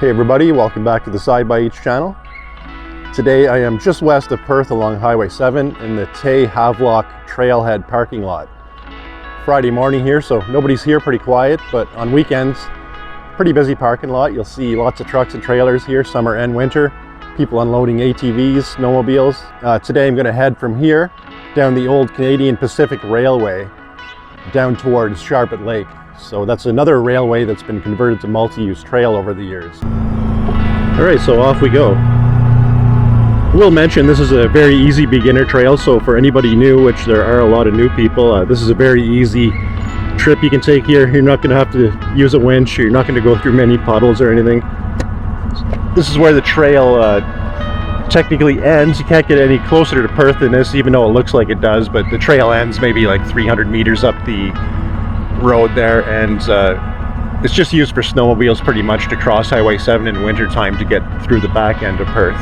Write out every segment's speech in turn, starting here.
Hey everybody, welcome back to the Side by Each channel. Today I am just west of Perth along Highway 7 in the Tay Havelock trailhead parking lot. Friday morning here, so nobody's here, pretty quiet, but on weekends, pretty busy parking lot. You'll see lots of trucks and trailers here, summer and winter. People unloading ATVs, snowmobiles. Today I'm going to head from here down the old Canadian Pacific Railway down towards Sharbot Lake. So that's another railway that's been converted to multi-use trail over the years. Alright, so off we go. I will mention this is a very easy beginner trail, so for anybody new, which there are a lot of new people, this is a very easy trip you can take here. You're not going to have to use a winch, you're not going to go through many puddles or anything. This is where the trail technically ends. You can't get any closer to Perth than this, even though it looks like it does, but the trail ends maybe like 300 meters up the road there, and it's just used for snowmobiles pretty much to cross Highway 7 in winter time to get through the back end of Perth.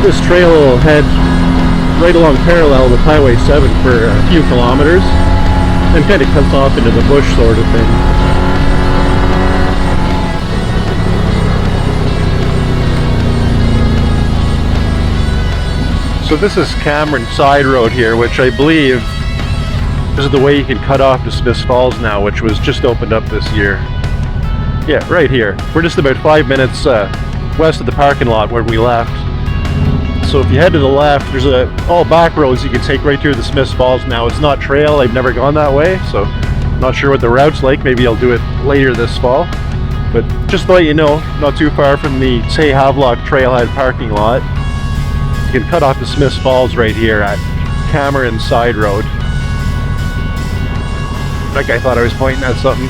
This trail will head right along parallel with Highway 7 for a few kilometers, and kind of cuts off into the bush sort of thing. So this is Cameron Side Road here, which I believe this is the way you can cut off to Smiths Falls now, which was just opened up this year. Yeah, right here. We're just about 5 minutes west of the parking lot where we left. So if you head to the left, there's all back roads you can take right through the Smiths Falls now. It's not trail, I've never gone that way, so not sure what the route's like. Maybe I'll do it later this fall. But just to let you know, not too far from the Tay Havelock trailhead parking lot, you can cut off the Smiths Falls right here at Cameron Side Road. That guy thought I was pointing at something.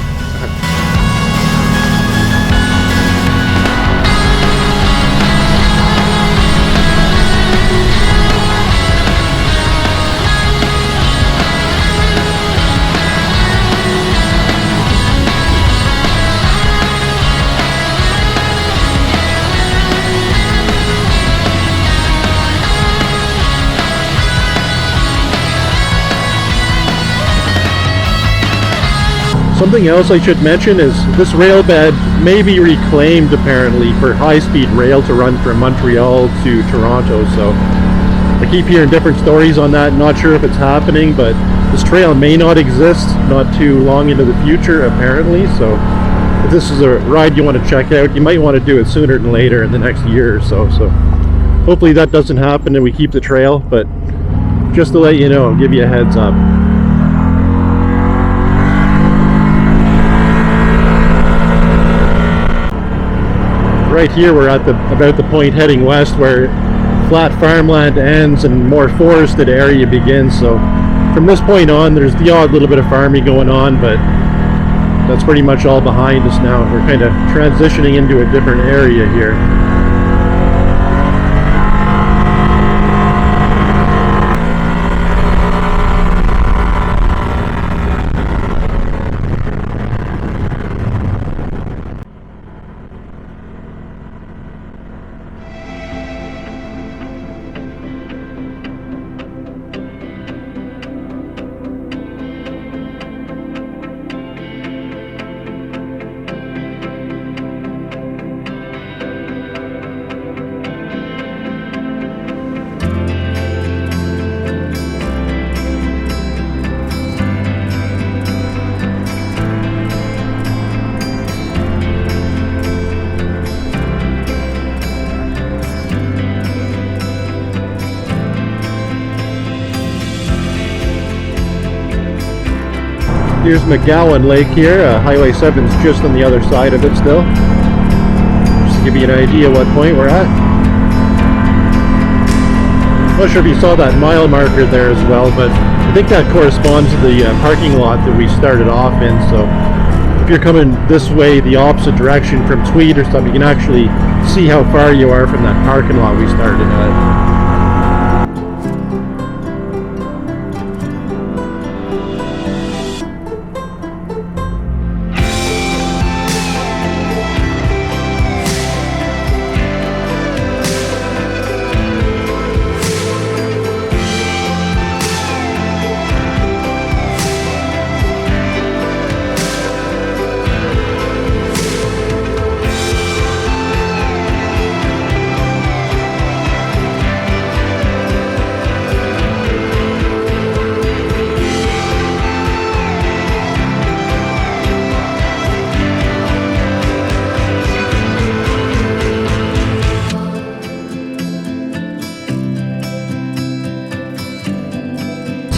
Something else I should mention is this rail bed may be reclaimed apparently for high-speed rail to run from Montreal to Toronto. So I keep hearing different stories on that, not sure if it's happening, but this trail may not exist not too long into the future apparently. So if this is a ride you want to check out, you might want to do it sooner than later in the next year or so. So hopefully that doesn't happen and we keep the trail, but just to let you know, give you a heads up. Right here we're at about the point heading west where flat farmland ends and more forested area begins. So from this point on there's the odd little bit of farming going on, but that's pretty much all behind us now. We're kind of transitioning into a different area here. Here's McGowan Lake here. Highway 7's just on the other side of it still. Just to give you an idea what point we're at. Not sure if you saw that mile marker there as well, but I think that corresponds to the parking lot that we started off in. So if you're coming this way, the opposite direction from Tweed or something, you can actually see how far you are from that parking lot we started at.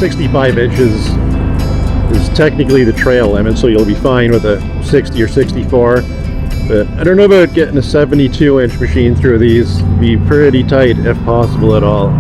65 inches is technically the trail limit, so you'll be fine with a 60 or 64. But I don't know about getting a 72-inch machine through these. It'd be pretty tight if possible at all.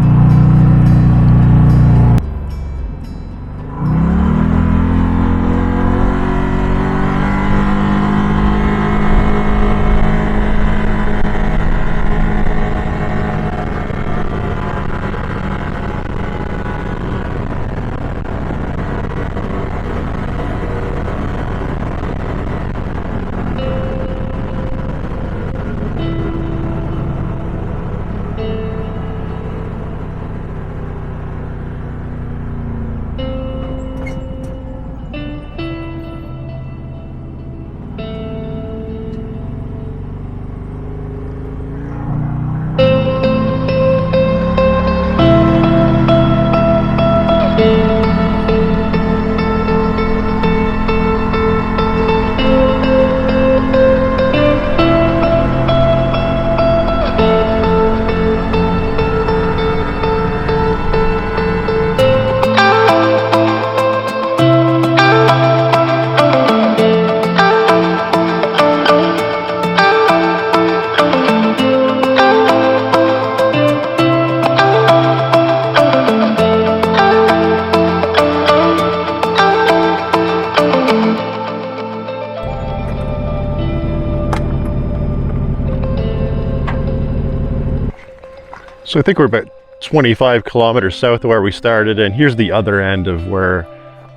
So I think we're about 25 kilometers south of where we started, and here's the other end of where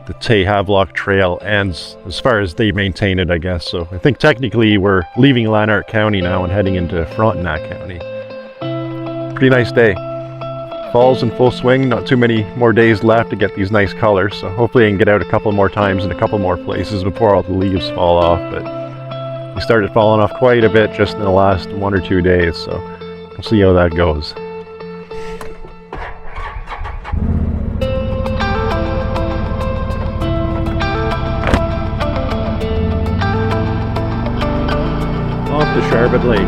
the Tay Havelock trail ends, as far as they maintain it, I guess. So I think technically we're leaving Lanark County now and heading into Frontenac County. Pretty nice day. Fall's in full swing, not too many more days left to get these nice colors, so hopefully I can get out a couple more times in a couple more places before all the leaves fall off. But they started falling off quite a bit just in the last 1 or 2 days, so we'll see how that goes. Off to Sharbot Lake.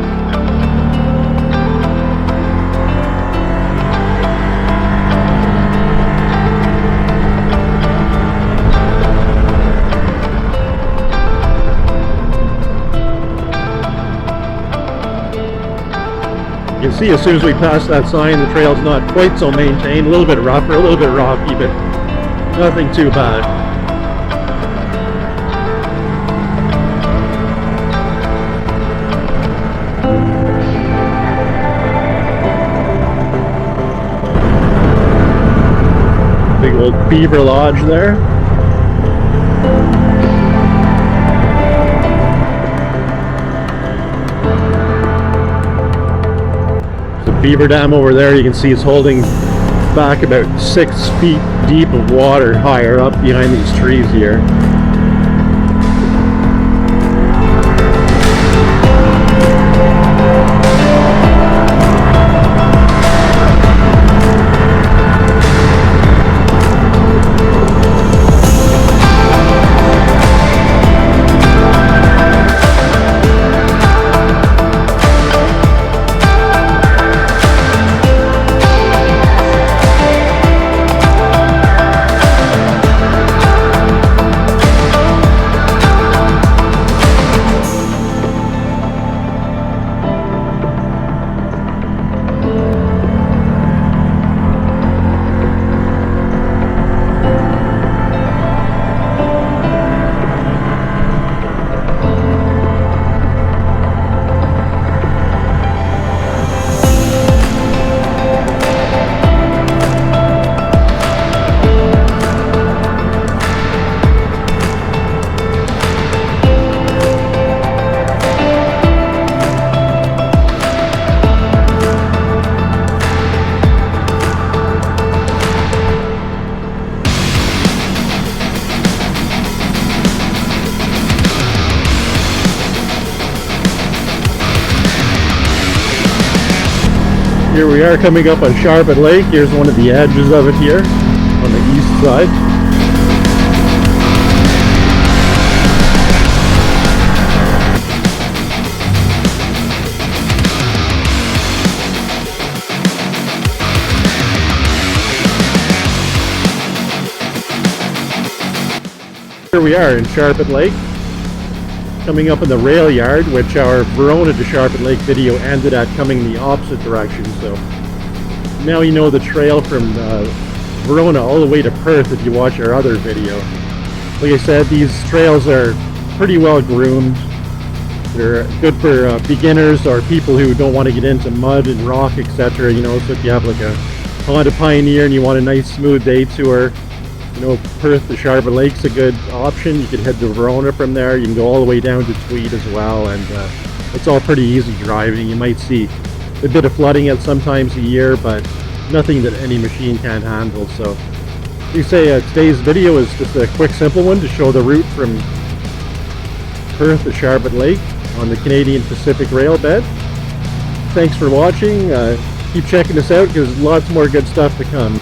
You can see as soon as we pass that sign, the trail's not quite so maintained, a little bit rougher, a little bit rocky, but nothing too bad. Big old beaver lodge there. There's a beaver dam over there. You can see it's holding back about 6 feet deep of water higher up behind these trees here. Here we are coming up on Sharbot Lake. Here's one of the edges of it here on the east side. Here we are in Sharbot Lake, coming up in the rail yard, which our Verona to Sharbot Lake video ended at coming the opposite direction. So now you know the trail from Verona all the way to Perth if you watch our other video. Like I said, these trails are pretty well groomed. They're good for beginners or people who don't want to get into mud and rock, etc. You know, so if you have like a Honda Pioneer and you want a nice smooth day tour, you know, Perth to Sharbot Lake's a good option. You can head to Verona from there. You can go all the way down to Tweed as well, and it's all pretty easy driving. You might see a bit of flooding at sometimes a year, but nothing that any machine can't handle. So you say today's video is just a quick, simple one to show the route from Perth to Sharbot Lake on the Canadian Pacific rail bed. Thanks for watching. Keep checking us out because lots more good stuff to come.